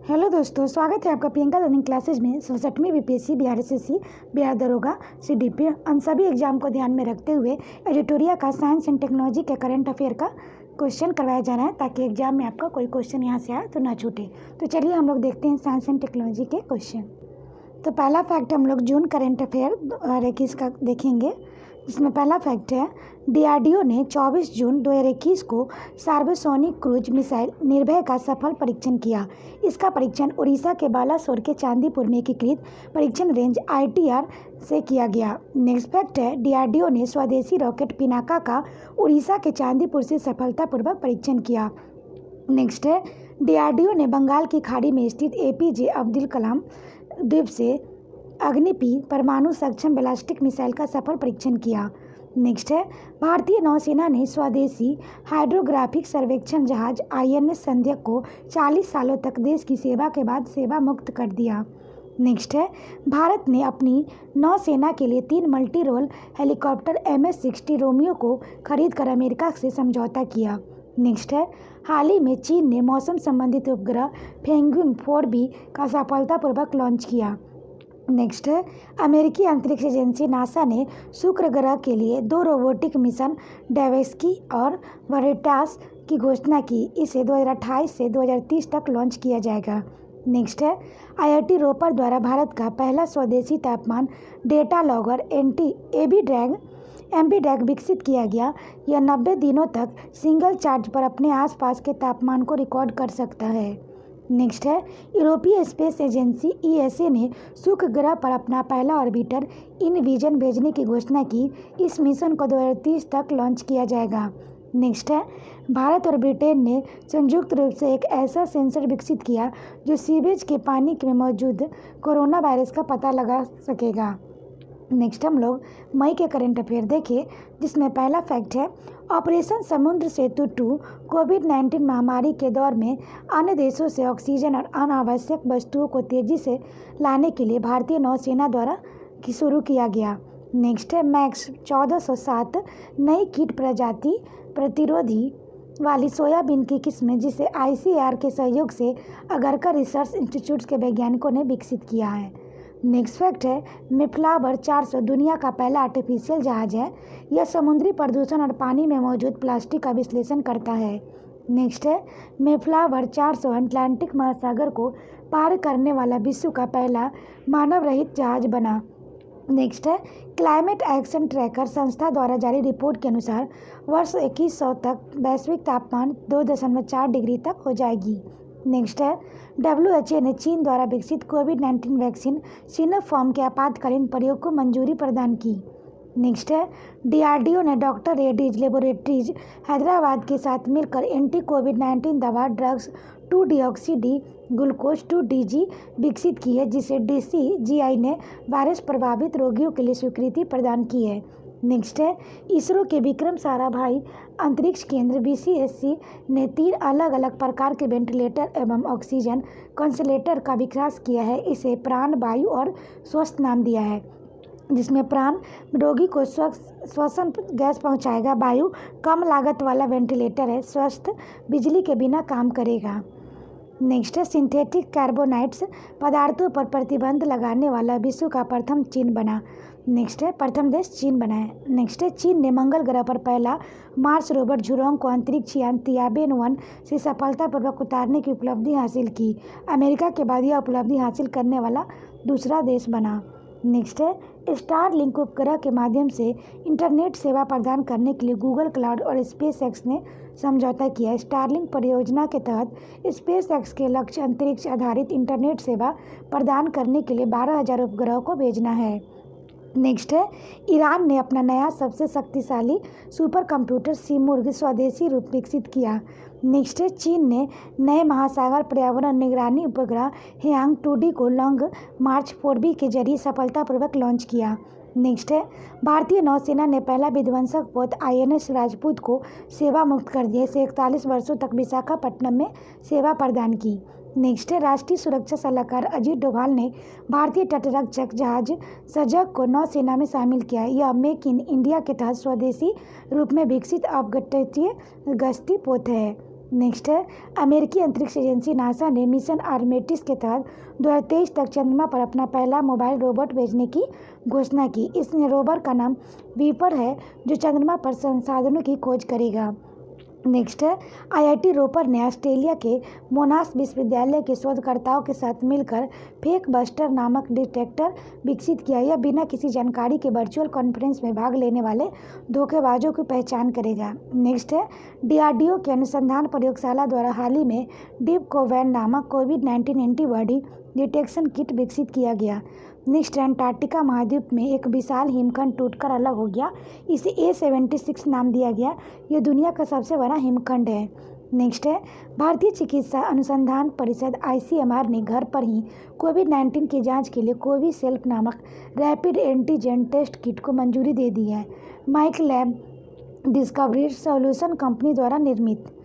Hello दोस्तों, स्वागत है आपका प्रियंका लर्निंग क्लासेज में 67वीं बीपीएससी बिहार एसएससी बिहार दरोगा सीडीपी उन सभी एग्जाम को ध्यान में रखते हुए एडिटोरिया का साइंस एंड टेक्नोलॉजी के करंट अफेयर का क्वेश्चन करवाया जा रहा है ताकि एग्जाम में आपका कोई क्वेश्चन यहाँ से आए तो ना छूटे। तो चलिए हम लोग देखते हैं साइंस एंड टेक्नोलॉजी के क्वेश्चन। तो पहला फैक्ट हम लोग जून करंट अफेयर 2021 का देखेंगे, जिसमें पहला फैक्ट है डीआरडीओ ने 24 जून 2021 को सार्वसोनिक क्रूज मिसाइल निर्भय का सफल परीक्षण किया। इसका परीक्षण उड़ीसा के बालासोर के चांदीपुर में एकीकृत परीक्षण रेंज आईटीआर से किया गया। नेक्स्ट फैक्ट है डीआरडीओ ने स्वदेशी रॉकेट पिनाका का उड़ीसा के चांदीपुर से सफलतापूर्वक परीक्षण किया। नेक्स्ट है डीआरडीओ ने बंगाल की खाड़ी में स्थित एपीजे अब्दुल कलाम द्वीप से अग्नि-P परमाणु सक्षम बैलिस्टिक मिसाइल का सफल परीक्षण किया। नेक्स्ट है भारतीय नौसेना ने स्वदेशी हाइड्रोग्राफिक सर्वेक्षण जहाज आईएनएस संध्या को 40 सालों तक देश की सेवा के बाद सेवा मुक्त कर दिया। नेक्स्ट है भारत ने अपनी नौसेना के लिए 3 multi role helicopter MS-60 Romeo को खरीद कर अमेरिका से समझौता किया। नेक्स्ट है हाल ही में चीन ने मौसम संबंधित उपग्रह पेंगुइन 4B का सफलतापूर्वक लॉन्च किया। नेक्स्ट है अमेरिकी अंतरिक्ष एजेंसी नासा ने शुक्र ग्रह के लिए 2 रोबोटिक मिशन डेवेस्की और वेरिटास की घोषणा की। इसे 2028 से 2030 तक लॉन्च किया जाएगा। नेक्स्ट है आईआईटी रोपर द्वारा भारत का पहला स्वदेशी तापमान डेटा लॉगर एमबी-डैग विकसित किया गया। यह 90 दिनों तक सिंगल चार्ज पर अपने आसपास के तापमान को रिकॉर्ड कर सकता है। नेक्स्ट है यूरोपीय स्पेस एजेंसी ईएसए ने शुक्र ग्रह पर अपना पहला ऑर्बिटर इनविजन भेजने की घोषणा की। इस मिशन को 2030 तक लॉन्च किया जाएगा। नेक्स्ट है भारत और ब्रिटेन ने संयुक्त रूप से एक ऐसा सेंसर विकसित किया जो सीवेज के पानी में मौजूद कोरोना वायरस का पता लगा सकेगा। नेक्स्ट हम लोग मई के करंट अफेयर देखें, जिसमें पहला फैक्ट है ऑपरेशन समुद्र सेतु 2 कोविड-19 महामारी के दौर में अन्य देशों से ऑक्सीजन और अनावश्यक वस्तुओं को तेजी से लाने के लिए भारतीय नौसेना द्वारा शुरू किया गया। नेक्स्ट है मैक्स 1407 नई कीट प्रजाति प्रतिरोधी वाली सोयाबीन की किस्म जिसे ICAR के सहयोग से अगरकर रिसर्च इंस्टीट्यूट के वैज्ञानिकों ने विकसित किया है। नेक्स्ट फैक्ट है मेफ्लावर 400 दुनिया का पहला आर्टिफिशियल जहाज है। यह समुद्री प्रदूषण और पानी में मौजूद प्लास्टिक का विश्लेषण करता है। नेक्स्ट है मेफ्लावर 400 अटलांटिक महासागर को पार करने वाला विश्व का पहला मानव रहित जहाज बना। नेक्स्ट है क्लाइमेट एक्शन ट्रैकर संस्था द्वारा जारी रिपोर्ट के अनुसार वर्ष 2100 तक वैश्विक तापमान 2.4 डिग्री तक हो जाएगी। नेक्स्ट है WHO ने चीन द्वारा विकसित कोविड-19 वैक्सीन सिनोफार्म के आपातकालीन प्रयोग को मंजूरी प्रदान की। नेक्स्ट है डीआरडीओ ने डॉक्टर रेड्डीज लेबोरेटरीज हैदराबाद के साथ मिलकर एंटी कोविड-19 दवा ड्रग्स 2-डीऑक्सी-डी ग्लूकोज 2DG विकसित की है, जिसे DCGI ने वायरस प्रभावित रोगियों के लिए स्वीकृति प्रदान की है। नेक्स्ट है इसरो के विक्रम साराभाई अंतरिक्ष केंद्र VCSC ने 3 अलग अलग प्रकार के वेंटिलेटर एवं ऑक्सीजन कंसंट्रेटर का विकास किया है। इसे प्राण वायु और स्वस्थ नाम दिया है, जिसमें प्राण रोगी को श्वसन गैस पहुंचाएगा, वायु कम लागत वाला वेंटिलेटर है, स्वस्थ बिजली के बिना काम करेगा। नेक्स्ट है सिंथेटिक कार्बोनाइट्स पदार्थों पर प्रतिबंध लगाने वाला विश्व का प्रथम चीन बना। नेक्स्ट है प्रथम देश चीन बना है। नेक्स्ट है चीन ने मंगल ग्रह पर पहला मार्स रोवर झुरोंग को अंतरिक्ष यान तियाबेन-1 से सफलतापूर्वक उतारने की उपलब्धि हासिल की। अमेरिका के बाद यह उपलब्धि हासिल करने वाला दूसरा देश बना। नेक्स्ट है स्टारलिंक उपग्रह के माध्यम से इंटरनेट सेवा प्रदान करने के लिए गूगल क्लाउड और स्पेसएक्स ने समझौता किया। स्टारलिंक परियोजना के तहत स्पेसएक्स के लक्ष्य अंतरिक्ष आधारित इंटरनेट सेवा प्रदान करने के लिए 12,000 उपग्रहों को भेजना है। नेक्स्ट है ईरान ने अपना नया सबसे शक्तिशाली सुपर कंप्यूटर सीमुर्ग स्वदेशी रूप विकसित किया। नेक्स्ट है चीन ने नए महासागर पर्यावरण निगरानी उपग्रह हेयांग 2D को लॉन्ग मार्च 4B के जरिए सफलतापूर्वक लॉन्च किया। नेक्स्ट है भारतीय नौसेना ने पहला विध्वंसक पोत INS राजपूत को सेवा मुक्त कर दिया। इसे 41 वर्षों तक विशाखापट्टनम में सेवा प्रदान की। नेक्स्ट है राष्ट्रीय सुरक्षा सलाहकार अजीत डोभाल ने भारतीय तटरक्षक जहाज सजग को नौसेना में शामिल किया। यह मेक इन इंडिया के तहत स्वदेशी रूप में विकसित अपघट्य गश्ती पोत है। नेक्स्ट है, अमेरिकी अंतरिक्ष एजेंसी नासा ने मिशन आर्टेमिस के तहत 2023 तक चंद्रमा पर अपना पहला मोबाइल रोबोट भेजने की घोषणा की। इस रोवर का नाम वीपर है, जो चंद्रमा पर संसाधनों की खोज करेगा। नेक्स्ट है, आईआईटी रोपर ने ऑस्ट्रेलिया के मोनाश विश्वविद्यालय के शोधकर्ताओं के साथ मिलकर फेक बस्टर नामक डिटेक्टर विकसित किया। यह बिना किसी जानकारी के वर्चुअल कॉन्फ्रेंस में भाग लेने वाले धोखेबाजों की पहचान करेगा। नेक्स्ट है, डीआरडीओ के अनुसंधान प्रयोगशाला द्वारा हाल ही में डिपकोवैन नामक कोविड-19 एंटीबॉडी डिटेक्शन किट विकसित किया गया। नेक्स्ट, अंटार्कटिका महाद्वीप में एक विशाल हिमखंड टूटकर अलग हो गया। इसे A76 नाम दिया गया। यह दुनिया का सबसे बड़ा हिमखंड है। नेक्स्ट है, भारतीय चिकित्सा अनुसंधान परिषद ICMR ने घर पर ही कोविड-19 की जांच के लिए कोविशील्ड नामक रैपिड एंटीजन टेस्ट किट को मंजूरी दे दी है। Mike lab discovery solution company द्वारा निर्मित।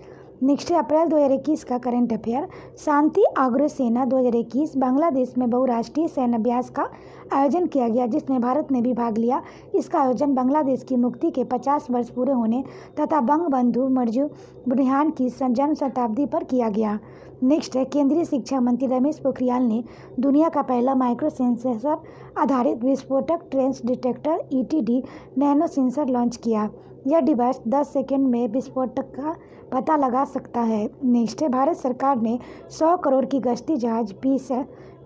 नेक्स्ट है, अप्रैल 2021 का करंट अफेयर। शांति अग्र सेना 2021 बांग्लादेश में बहुराष्ट्रीय सैन्य अभ्यास का आयोजन किया गया, जिसमें भारत ने भी भाग लिया। इसका आयोजन बांग्लादेश की मुक्ति के 50 वर्ष पूरे होने तथा बंगबंधु बुरहान की जन्म शताब्दी पर किया गया। नेक्स्ट है, केंद्रीय शिक्षा मंत्री रमेश पोखरियाल ने दुनिया का पहला माइक्रो सेंसर आधारित विस्फोटक trench detector ETD nano sensor launch किया। यह डिवाइस 10 सेकंड में विस्फोटक का पता लगा सकता है। नेक्स्ट है, भारत सरकार ने 100 करोड़ की गश्ती जहाज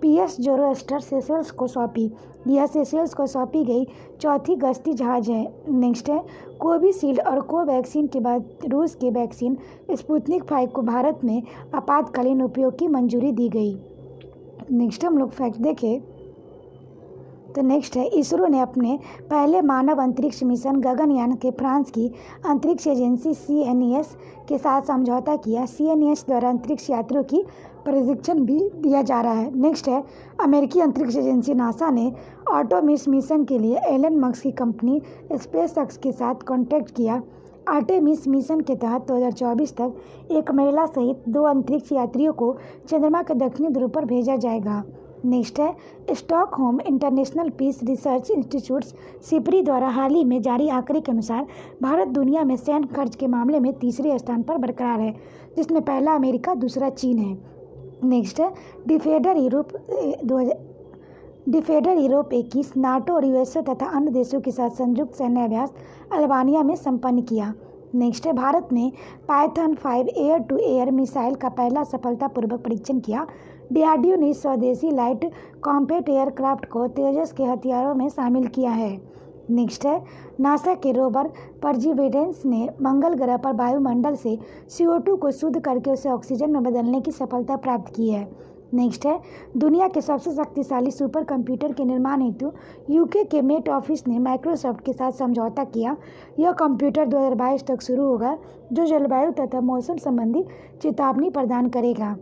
PS जोरोस्टर सेशेल्स को सौंपी। यह सेशेल्स को सौंपी गई चौथी गश्ती जहाज है। नेक्स्ट है, कोविशील्ड और कोवैक्सीन के बाद रूस के वैक्सीन स्पुतनिक 5 को भारत में आपातकालीन उपयोग की मंजूरी दी गई। नेक्स्ट हम लोग फैक्ट देखें तो नेक्स्ट है, इसरो ने अपने पहले मानव अंतरिक्ष मिशन गगनयान के फ्रांस की अंतरिक्ष एजेंसी CNES के साथ समझौता किया। CNES द्वारा अंतरिक्ष यात्रियों की प्रशिक्षण भी दिया जा रहा है। नेक्स्ट है, अमेरिकी अंतरिक्ष एजेंसी नासा ने आर्टेमिस मिशन के लिए एलन मस्क की कंपनी स्पेसएक्स के साथ कॉन्ट्रैक्ट किया। आर्टेमिस मिशन के तहत 2024 तक एक महिला सहित 2 अंतरिक्ष यात्रियों को चंद्रमा के दक्षिणी ध्रुव पर भेजा जाएगा। नेक्स्ट है, Stockholm international peace research institutes SIPRI द्वारा हाल ही में जारी आंकड़े के अनुसार भारत दुनिया में सैन्य खर्च के मामले में तीसरे स्थान पर बरकरार है, जिसमें पहला अमेरिका, दूसरा चीन है। नेक्स्ट है, डिफेंडर यूरोप 21 नाटो और USA तथा अन्य देशों के साथ संयुक्त सैन्य अभ्यास अल्बानिया में संपन्न किया। नेक्स्ट है, भारत ने Python 5 air to air missile का पहला सफलतापूर्वक परीक्षण किया। DRDO ने स्वदेशी लाइट कॉम्पैक्ट एयरक्राफ्ट को तेजस के हथियारों में शामिल किया है। नेक्स्ट है, नासा के रोवर परसिवरेंस ने मंगल ग्रह पर वायुमंडल से CO2 को शुद्ध करके उसे ऑक्सीजन में बदलने की सफलता प्राप्त की है। नेक्स्ट है, दुनिया के सबसे शक्तिशाली सुपर कंप्यूटर के निर्माण हेतु UK के मेट ऑफिस ने माइक्रोसॉफ्ट के साथ समझौता किया। यह कंप्यूटर 2022 तक शुरू होगा, जो जलवायु तथा मौसम संबंधी चेतावनी प्रदान करेगा।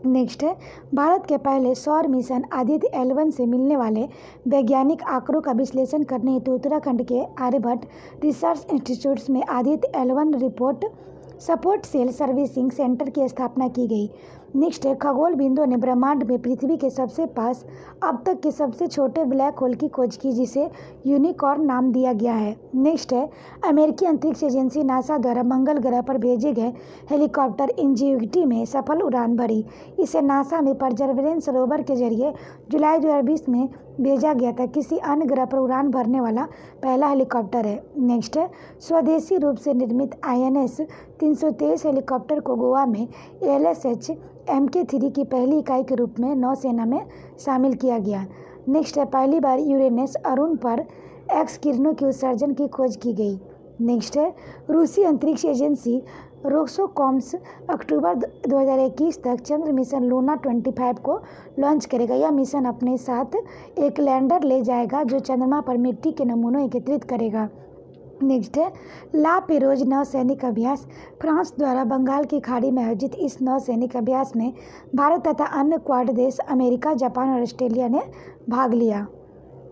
नेक्स्ट है, भारत के पहले सौर मिशन आदित्य L1 से मिलने वाले वैज्ञानिक आंकड़ों का विश्लेषण करने हेतु उत्तराखंड के आर्यभट्ट रिसर्च इंस्टीट्यूट्स में Aditya L1 report support cell servicing centre की स्थापना की गई। नेक्स्ट है, खगोल बिंदु ने ब्रह्मांड में पृथ्वी के सबसे पास अब तक के सबसे छोटे ब्लैक होल की खोज की, जिसे यूनिकॉर्न नाम दिया गया है। नेक्स्ट है, अमेरिकी अंतरिक्ष एजेंसी नासा द्वारा मंगल ग्रह पर भेजे गए हेलीकॉप्टर इंजेनिटी में सफल उड़ान भरी। इसे नासा में परसेवरेंस रोवर के जरिए जुलाई 2020 में भेजा गया था। किसी अन्य ग्रह पर उड़ान भरने वाला पहला हेलीकॉप्टर है। नेक्स्ट है, स्वदेशी रूप से निर्मित INS 323 हेलीकॉप्टर को गोवा में LSH MK3 की पहली इकाई के रूप में नौसेना में शामिल किया गया। नेक्स्ट है, पहली बार यूरेनस अरुण पर एक्स किरणों के उत्सर्जन की खोज की गई। नेक्स्ट है, रूसी अंतरिक्ष एजेंसी रोसोकॉम्स अक्टूबर 2021 तक चंद्र मिशन लूना 25 को लॉन्च करेगा। यह मिशन अपने साथ एक लैंडर ले जाएगा, जो चंद्रमा पर मिट्टी के नमूनों एकत्रित करेगा। नेक्स्ट है, ला पेरोज नौसैनिक अभ्यास। फ्रांस द्वारा बंगाल की खाड़ी में आयोजित इस नौसैनिक अभ्यास में भारत तथा अन्य क्वाड देश अमेरिका, जापान और ऑस्ट्रेलिया ने भाग लिया।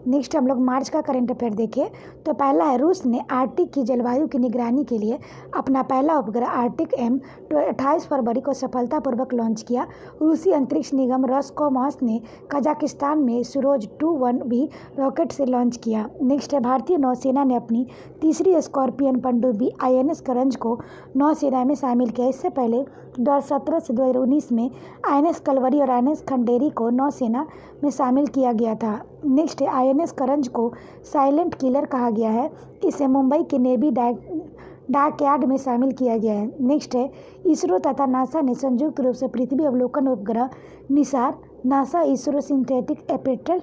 नेक्स्ट हम लोग मार्च का करंट अफेयर देखें तो पहला है, रूस ने आर्कटिक की जलवायु की निगरानी के लिए अपना पहला उपग्रह आर्कटिक M 28 फरवरी को सफलतापूर्वक लॉन्च किया। रूसी अंतरिक्ष निगम रोसकोसमोस ने कजाकिस्तान में सुरोज 2-1B रॉकेट से लॉन्च किया। नेक्स्ट है, भारतीय नौसेना ने अपनी तीसरी स्कॉर्पियन पनडुब्बी INS करंज को नौसेना में शामिल किया। इससे पहले 2017 से 2019 में INS कलवरी और INS खंडेरी को नौसेना में शामिल किया गया था। नेक्स्ट है, INS करंज को साइलेंट किलर कहा गया है। इसे मुंबई के नेवी डॉकयार्ड में शामिल किया गया है। नेक्स्ट है, इसरो तथा नासा ने संयुक्त रूप से पृथ्वी अवलोकन उपग्रह Nisar NASA ISRO synthetic aperture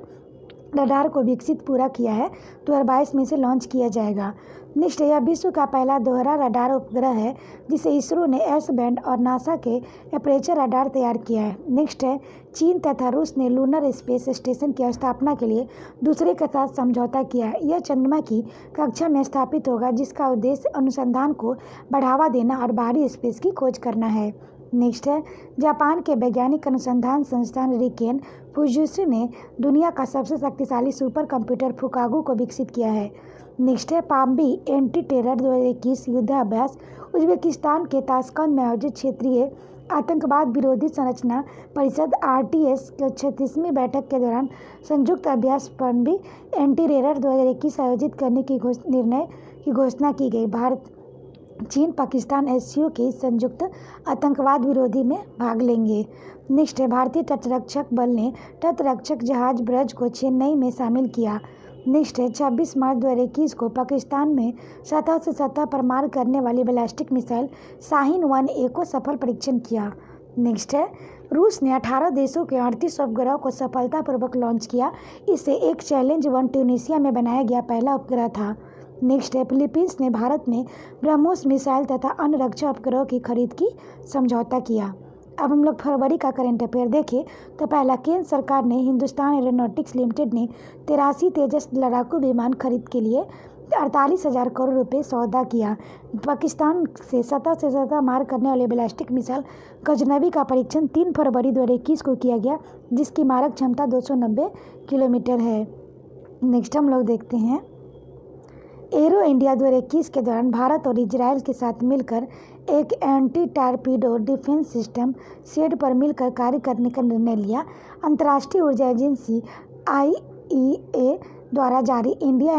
radar को विकसित पूरा किया है। 2022 में से लॉन्च किया जाएगा। नेक्स्ट है, यह विश्व का पहला दोहरा रडार उपग्रह है जिसे इसरो ने एस बैंड और नासा के एपर्चर रडार तैयार किया है। नेक्स्ट है, चीन तथा रूस ने लूनर स्पेस स्टेशन की स्थापना के लिए दूसरे के साथ समझौता किया है। यह चंद्रमा की कक्षा में स्थापित होगा जिसका उद्देश्य अनुसंधान को बढ़ावा देना और बाहरी स्पेस की खोज करना है। नेक्स्ट है, जापान के वैज्ञानिक अनुसंधान संस्थान रिकेन फुजित्सु ने दुनिया का सबसे शक्तिशाली सुपर कंप्यूटर फुकागू को विकसित किया है। नेक्स्ट है, पाम्बी एंटी टेरर 2021 युद्धाभ्यास उज्बेकिस्तान के ताशकंद में आयोजित क्षेत्रीय आतंकवाद विरोधी संरचना परिषद RTS की 36वीं बैठक के दौरान संयुक्त अभ्यास पाम्बी एंटी टेरर 2021 आयोजित करने की निर्णय की घोषणा की गई। भारत चीन पाकिस्तान SCO के संयुक्त आतंकवाद विरोधी में भाग लेंगे। नेक्स्ट है, भारतीय तटरक्षक बल ने तटरक्षक जहाज ब्रज को चेन्नई में शामिल किया। नेक्स्ट है, 26 मार्च 2021 को पाकिस्तान में सतह से सतह पर मार करने वाली बैलिस्टिक मिसाइल शाहीन 1A को सफल परीक्षण किया। नेक्स्ट है, रूस ने 18 देशों के 38 उपग्रहों को सफलतापूर्वक लॉन्च किया। इससे एक चैलेंज 1 ट्यूनीशिया में बनाया गया पहला उपग्रह था। नेक्स्ट है, फिलीपींस ने भारत में ब्रह्मोस मिसाइल तथा अन्य रक्षा उपग्रहों की खरीद की समझौता किया। अब हम लोग फरवरी का करंट अफेयर देखें तो पहला, केंद्र सरकार ने हिंदुस्तान एरोनॉटिक्स लिमिटेड ने 83 तेजस लड़ाकू विमान खरीद के लिए 48,000 करोड़ रुपए सौदा किया। पाकिस्तान से सतह मार करने वाले बैलिस्टिक मिसाइल गजनवी का परीक्षण 3 फरवरी 2021 को किया गया जिसकी मारक क्षमता 290 किलोमीटर है। नेक्स्ट हम लोग देखते हैं, एरो इंडिया 2021 के दौरान भारत और इजराइल के साथ मिलकर एक एंटी टॉर्पीडो डिफेंस सिस्टम शेड पर मिलकर कार्य करने का निर्णय लिया। अंतर्राष्ट्रीय ऊर्जा एजेंसी IEA द्वारा जारी इंडिया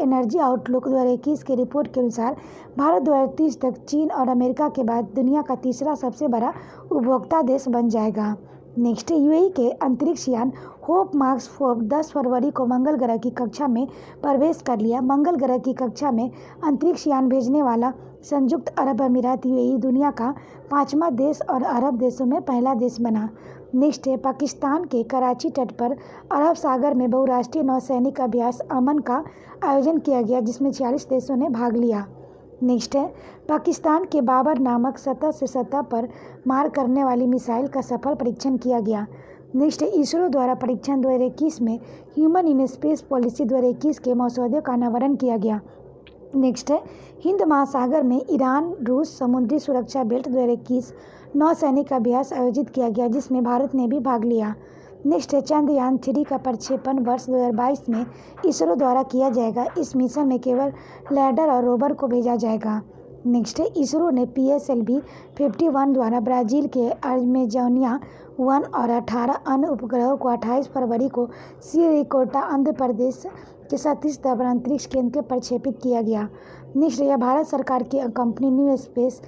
एनर्जी आउटलुक 2021 की रिपोर्ट के अनुसार भारत 2030 तक चीन और अमेरिका के बाद दुनिया का तीसरा सबसे बड़ा उपभोक्ता देश बन जाएगा। नेक्स्ट, UAE के अंतरिक्ष यान होप मार्क्स 4 10 फरवरी को मंगल ग्रह की कक्षा में प्रवेश कर लिया। मंगल ग्रह की कक्षा में अंतरिक्ष यान भेजने वाला संयुक्त अरब अमीरात UAE दुनिया का 5वां देश और अरब देशों में पहला देश बना। नेक्स्ट है, पाकिस्तान के कराची तट पर अरब सागर में बहुराष्ट्रीय नौसैनिक अभ्यास अमन का आयोजन किया गया जिसमें 46 देशों ने भाग लिया। नेक्स्ट है, पाकिस्तान के बाबर नामक सतह से सतह पर मार करने वाली मिसाइल का सफल परीक्षण किया गया। नेक्स्ट है, इसरो द्वारा परीक्षण 2021 में ह्यूमन इन स्पेस पॉलिसी 2021 के मसौदे का अनावरण किया गया। नेक्स्ट है, हिंद महासागर में ईरान रूस समुद्री सुरक्षा बेल्ट 2021 नौसैनिक अभ्यास आयोजित किया गया जिसमें भारत ने भी भाग लिया। नेक्स्ट है, चंद्रयान 3 का प्रक्षेपण वर्ष 2022 में इसरो द्वारा किया जाएगा। इस मिशन में केवल लैंडर और रोवर को भेजा जाएगा। नेक्स्ट है, इसरो ने PSLV 51 द्वारा ब्राज़ील के अमेजोनिया 1 और 18 अन्य उपग्रहों को 28 फरवरी को श्रीहरिकोटा आंध्र प्रदेश के सतीश धवन अंतरिक्ष केंद्र पर प्रक्षेपित किया गया। नेक्स्ट, यह भारत सरकार की company new space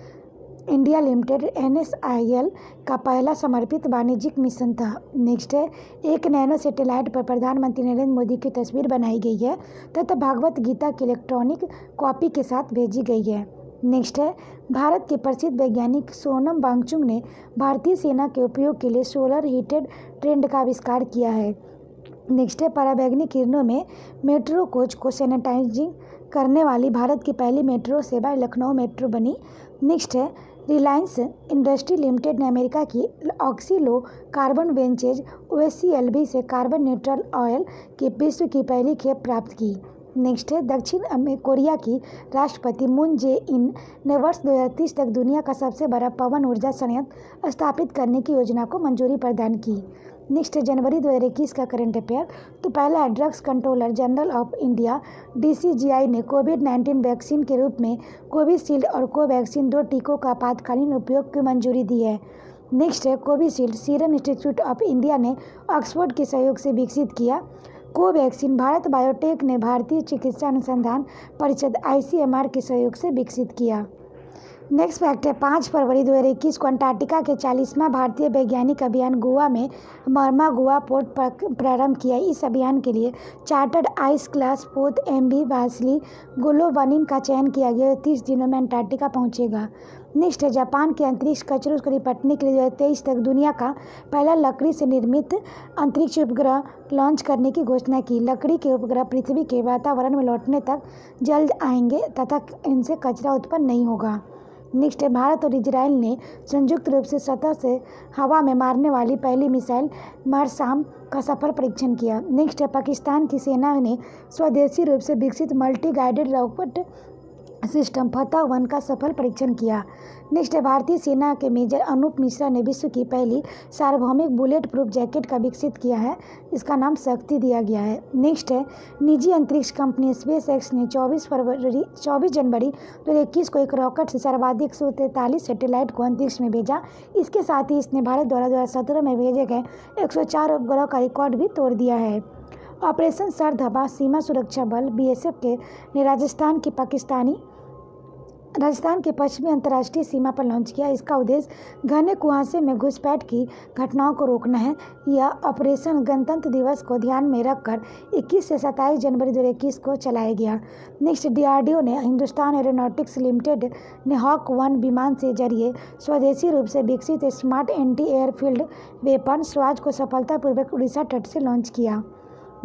India limited NSIL का पहला समर्पित वाणिज्यिक मिशन था। नेक्स्ट है, एक नैनो सैटेलाइट पर प्रधानमंत्री नरेंद्र मोदी की तस्वीर बनाई गई है तथा भागवत गीता की इलेक्ट्रॉनिक कॉपी के साथ भेजी गई है। नेक्स्ट है, भारत के प्रसिद्ध वैज्ञानिक सोनम वांगचुक ने भारतीय सेना के उपयोग के लिए सोलर हीटेड ट्रेन का आविष्कार किया है। नेक्स्ट है, पराबैंगनी किरणों में मेट्रो कोच को सैनिटाइजिंग करने वाली भारत की पहली मेट्रो सेवा लखनऊ मेट्रो बनी। नेक्स्ट है, रिलायंस इंडस्ट्री लिमिटेड ने अमेरिका की ऑक्सी लो कार्बन वेंचेज OCLB से कार्बन न्यूट्रल ऑयल की विश्व की पहली खेप प्राप्त की। नेक्स्ट है दक्षिण कोरिया की राष्ट्रपति मून जे इन ने वर्ष 2030 तक दुनिया का सबसे बड़ा पवन ऊर्जा संयंत्र स्थापित करने की योजना को मंजूरी प्रदान की। नेक्स्ट है जनवरी 2021 का करंट अफेयर। तो पहला है drugs controller general of India DCGI ने कोविड-19 वैक्सीन के रूप में कोविशील्ड और कोवैक्सीन 2 टीकों का आपातकालीन उपयोग की मंजूरी दी है। नेक्स्ट है Covishield serum institute of India ने ऑक्सफोर्ड के सहयोग से विकसित किया। कोवैक्सीन भारत बायोटेक ने भारतीय चिकित्सा अनुसंधान परिषद ICMR के सहयोग से विकसित किया। नेक्स्ट फैक्ट है 5 फरवरी 2021 को अंटार्कटिका के 40वां भारतीय वैज्ञानिक अभियान गोवा में मर्मा गोवा पोर्ट पर प्रारंभ किया। इस अभियान के लिए चार्टर्ड आइस क्लास पोत MV वासिली गोलोवनिन का चयन किया गया। 30 दिनों में अंटार्कटिका पहुंचेगा। नेक्स्ट है जापान के अंतरिक्ष कचरों को निपटने के लिए 2023 तक दुनिया का पहला लकड़ी से निर्मित अंतरिक्ष उपग्रह लॉन्च करने की घोषणा की। लकड़ी के उपग्रह पृथ्वी के वातावरण में लौटने तक जल्द आएंगे तथा इनसे कचरा उत्पन्न नहीं होगा। नेक्स्ट है भारत और इजराइल ने संयुक्त रूप से सतह से हवा में मारने वाली पहली मिसाइल मारसाम का सफल परीक्षण किया। नेक्स्ट है पाकिस्तान की सेना ने स्वदेशी रूप से विकसित मल्टी गाइडेड रॉकेट सिस्टम फतह-1 का सफल परीक्षण किया। नेक्स्ट है भारतीय सेना के मेजर अनूप मिश्रा ने विश्व की पहली सार्वभौमिक बुलेट प्रूफ जैकेट का विकसित किया है। इसका नाम शक्ति दिया गया है। नेक्स्ट है निजी अंतरिक्ष कंपनी SpaceX ने 24 जनवरी 2021 को एक रॉकेट से सर्वाधिक 143 सैटेलाइट को अंतरिक्ष में भेजा। इसके साथ ही इसने भारत द्वारा 2017 में भेजे गए 104 उपग्रहों का रिकॉर्ड भी तोड़ दिया है। ऑपरेशन सरधबा सीमा सुरक्षा बल BSF ने राजस्थान के पश्चिमी अंतर्राष्ट्रीय सीमा पर लॉन्च किया। इसका उद्देश्य घने कुहासे में घुसपैठ की घटनाओं को रोकना है। यह ऑपरेशन गणतंत्र दिवस को ध्यान में रखकर 21 से 27 जनवरी 2021 को चलाया गया। नेक्स्ट DRDO ने हिंदुस्तान एरोनॉटिक्स लिमिटेड ने हॉक 1 विमान से जरिए स्वदेशी रूप से विकसित स्मार्ट एंटी एयरफील्ड वेपन स्वाज को सफलतापूर्वक उड़ीसा तट से लॉन्च किया।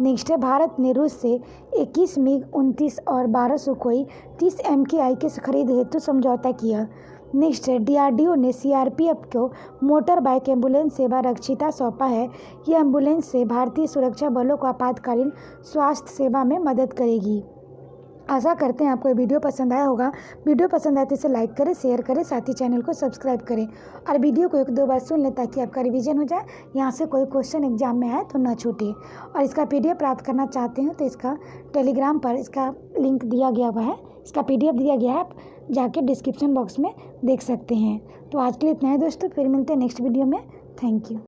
नेक्स्ट है भारत ने रूस से 21 MiG-29 और 12 सुखोई 30 MKI के खरीद हेतु समझौता किया। नेक्स्ट है DRDO ने CRPF को मोटर बाइक एम्बुलेंस सेवा रक्षिता सौंपा है। यह एम्बुलेंस से भारतीय सुरक्षा बलों को आपातकालीन स्वास्थ्य सेवा में मदद करेगी। आशा करते हैं आपको ये वीडियो पसंद आया होगा। वीडियो पसंद आए तो इसे लाइक करें, शेयर करें, साथ ही चैनल को सब्सक्राइब करें और वीडियो को 1-2 बार सुन लें ताकि आपका रिवीजन हो जाए। यहाँ से कोई क्वेश्चन एग्जाम में आए तो ना छूटे। और इसका PDF प्राप्त करना चाहते हैं तो इसका टेलीग्राम पर इसका लिंक दिया गया हुआ है, इसका PDF दिया गया है, आप जाके डिस्क्रिप्शन बॉक्स में देख सकते हैं। तो आज के लिए इतना है दोस्तों, फिर मिलते हैं नेक्स्ट वीडियो में। Thank you.